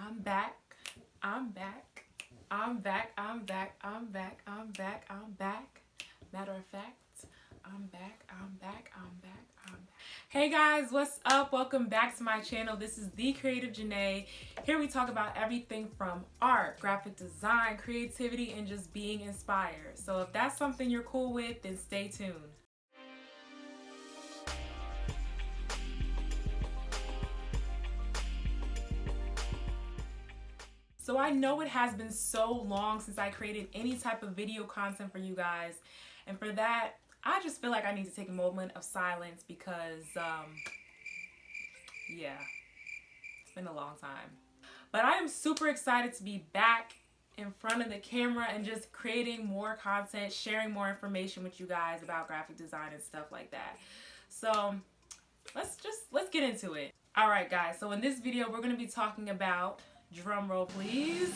I'm back. I'm back. I'm back. I'm back. I'm back. I'm back. I'm back. Matter of fact, I'm back. I'm back. I'm back. I'm back. Hey guys, what's up? Welcome back to my channel. This is The Creative Janae. Here we talk about everything from art, graphic design, creativity, and just being inspired. So if that's something you're cool with, then stay tuned. So I know it has been so long since I created any type of video content for you guys. And for that, I just feel like I need to take a moment of silence because, yeah, it's been a long time. But I am super excited to be back in front of the camera and just creating more content, sharing more information with you guys about graphic design and stuff like that. So let's get into it. All right, guys. So in this video, we're going to be talking about, drum roll please,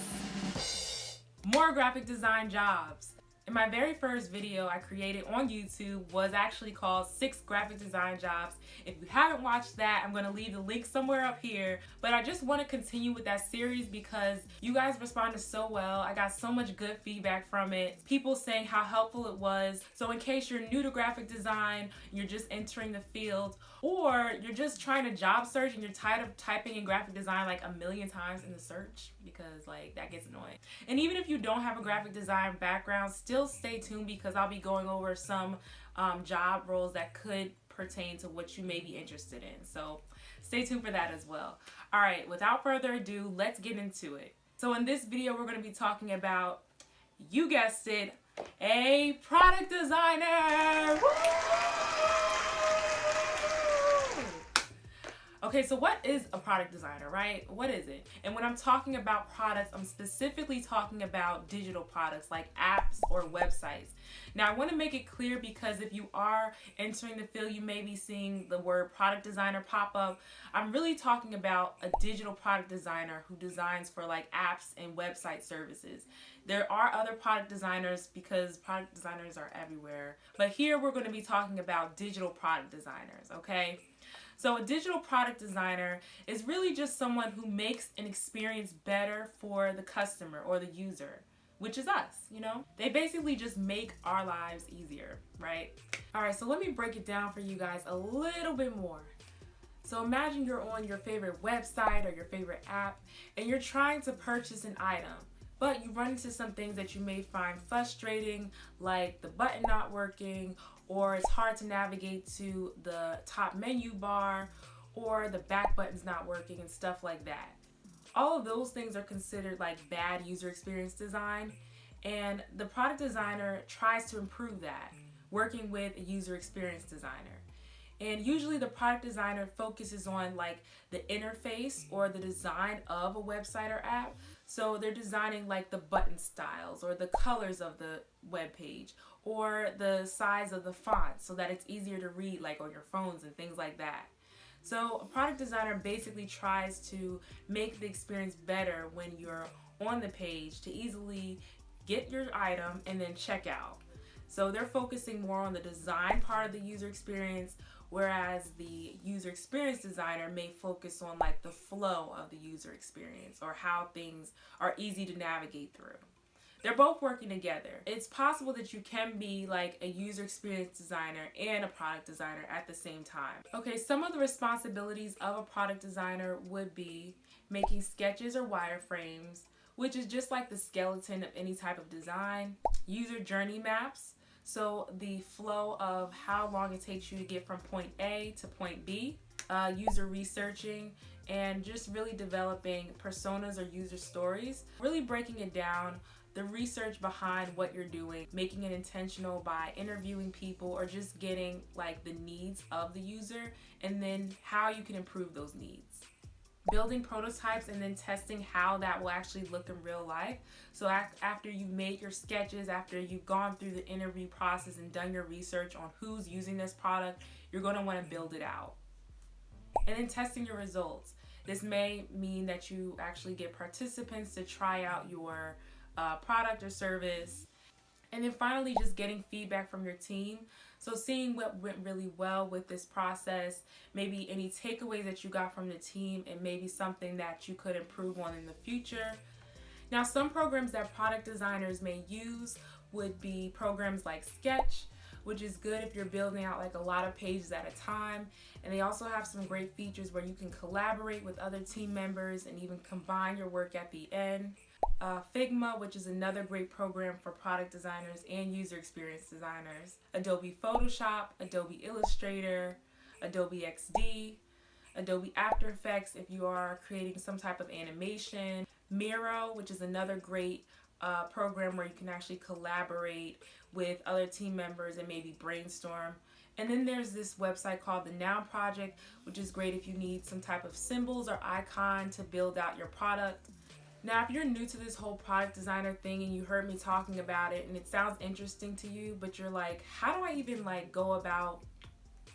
more graphic design jobs. In my very first video I created on YouTube was actually called 6 graphic design jobs. If you haven't watched that, I'm going to leave the link somewhere up here. But I just want to continue with that series because you guys responded so well. I got so much good feedback from it. People saying how helpful it was. So in case you're new to graphic design, you're just entering the field, or you're just trying to job search and you're tired of typing in graphic design like a million times in the search, because like that gets annoying. And even if you don't have a graphic design background, still stay tuned because I'll be going over some job roles that could pertain to what you may be interested in. So stay tuned for that as well. All right, without further ado, let's get into it. So in this video, we're going to be talking about, you guessed it, a product designer. Woo! Okay, so what is a product designer, right? What is it? And when I'm talking about products, I'm specifically talking about digital products like apps or websites. Now, I want to make it clear because if you are entering the field, you may be seeing the word product designer pop up. I'm really talking about a digital product designer who designs for like apps and website services. There are other product designers because product designers are everywhere. But here we're going to be talking about digital product designers, okay? So a digital product designer is really just someone who makes an experience better for the customer or the user, which is us, you know? They basically just make our lives easier, right? All right, so let me break it down for you guys a little bit more. So imagine you're on your favorite website or your favorite app and you're trying to purchase an item, but you run into some things that you may find frustrating, like the button not working, or it's hard to navigate to the top menu bar, or the back button's not working and stuff like that. All of those things are considered like bad user experience design, and the product designer tries to improve that, working with a user experience designer. And usually the product designer focuses on like the interface or the design of a website or app. So they're designing like the button styles or the colors of the web page or the size of the font so that it's easier to read like on your phones and things like that. So a product designer basically tries to make the experience better when you're on the page to easily get your item and then check out. So they're focusing more on the design part of the user experience, whereas the user experience designer may focus on like the flow of the user experience or how things are easy to navigate through. They're both working together. It's possible that you can be like a user experience designer and a product designer at the same time. Okay, some of the responsibilities of a product designer would be making sketches or wireframes, which is just like the skeleton of any type of design. User journey maps, so the flow of how long it takes you to get from point A to point B. User researching, and just really developing personas or user stories. Really breaking it down, the research behind what you're doing, making it intentional by interviewing people or just getting like the needs of the user and then how you can improve those needs. Building prototypes and then testing how that will actually look in real life. So after you've made your sketches, after you've gone through the interview process and done your research on who's using this product, you're going to want to build it out. And then testing your results. This may mean that you actually get participants to try out your product or service. And then finally, just getting feedback from your team. So seeing what went really well with this process, maybe any takeaways that you got from the team, and maybe something that you could improve on in the future. Now, some programs that product designers may use would be programs like Sketch, which is good if you're building out like a lot of pages at a time. And they also have some great features where you can collaborate with other team members and even combine your work at the end. Figma, which is another great program for product designers and user experience designers. Adobe Photoshop, Adobe Illustrator, Adobe XD, Adobe After Effects if you are creating some type of animation. Miro, which is another great program where you can actually collaborate with other team members and maybe brainstorm. And then there's this website called the Noun Project, which is great if you need some type of symbols or icon to build out your product. Now, if you're new to this whole product designer thing and you heard me talking about it and it sounds interesting to you, but you're like, how do I even like go about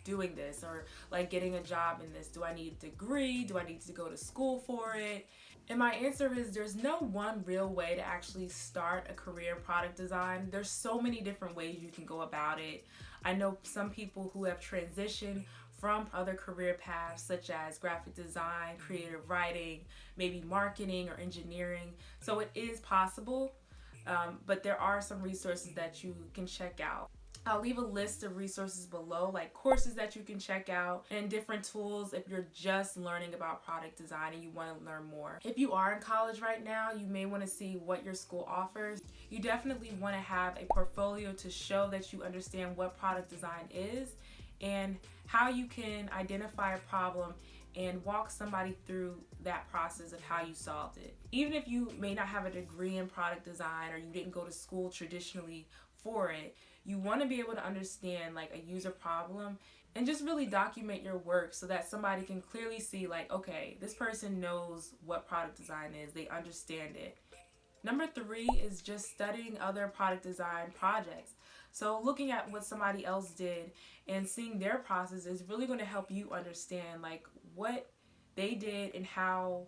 doing this or like getting a job in this? Do I need a degree? Do I need to go to school for it? And my answer is there's no one real way to actually start a career in product design. There's so many different ways you can go about it. I know some people who have transitioned from other career paths such as graphic design, creative writing, maybe marketing or engineering. So it is possible, but there are some resources that you can check out. I'll leave a list of resources below, like courses that you can check out and different tools if you're just learning about product design and you want to learn more. If you are in college right now, you may want to see what your school offers. You definitely want to have a portfolio to show that you understand what product design is and how you can identify a problem and walk somebody through that process of how you solved it. Even if you may not have a degree in product design or you didn't go to school traditionally for it, you want to be able to understand like a user problem and just really document your work so that somebody can clearly see like, okay, this person knows what product design is, they understand it. Number 3 is just studying other product design projects. So looking at what somebody else did and seeing their process is really going to help you understand like what they did and how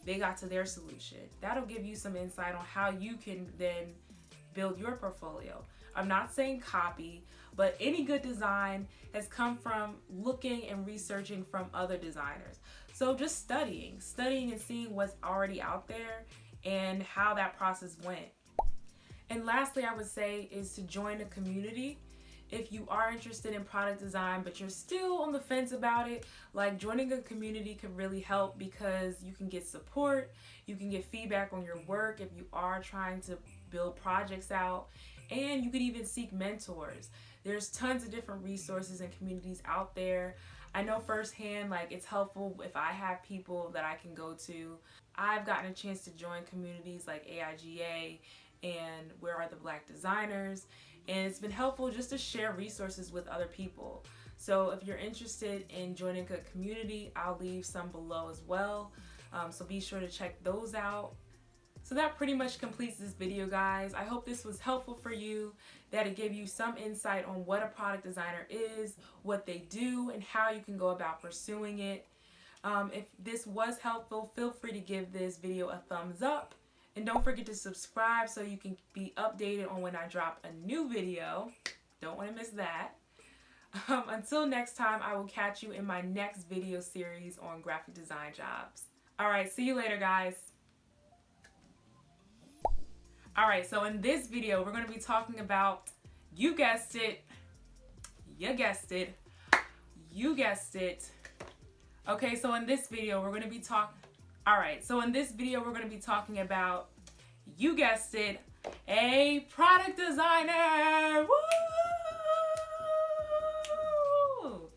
they got to their solution. That'll give you some insight on how you can then build your portfolio. I'm not saying copy, but any good design has come from looking and researching from other designers. So just studying and seeing what's already out there and how that process went. And lastly, I would say is to join a community. If you are interested in product design, but you're still on the fence about it, like joining a community could really help because you can get support, you can get feedback on your work if you are trying to build projects out, and you could even seek mentors. There's tons of different resources and communities out there. I know firsthand, like it's helpful if I have people that I can go to. I've gotten a chance to join communities like AIGA and Where Are the Black Designers, and it's been helpful just to share resources with other people. So if you're interested in joining a community, I'll leave some below as well. So be sure to check those out. So that pretty much completes this video, guys. I hope this was helpful for you, that it gave you some insight on what a product designer is, what they do, and how you can go about pursuing it. If this was helpful, feel free to give this video a thumbs up. And don't forget to subscribe so you can be updated on when I drop a new video. Don't want to miss that. Until next time, I will catch you in my next video series on graphic design jobs. Alright, see you later, guys. Alright, so in this video, we're going to be talking about, you guessed it, you guessed it, you guessed it. Okay, so in this video, we're going to be talking about, you guessed it, a product designer. Woo!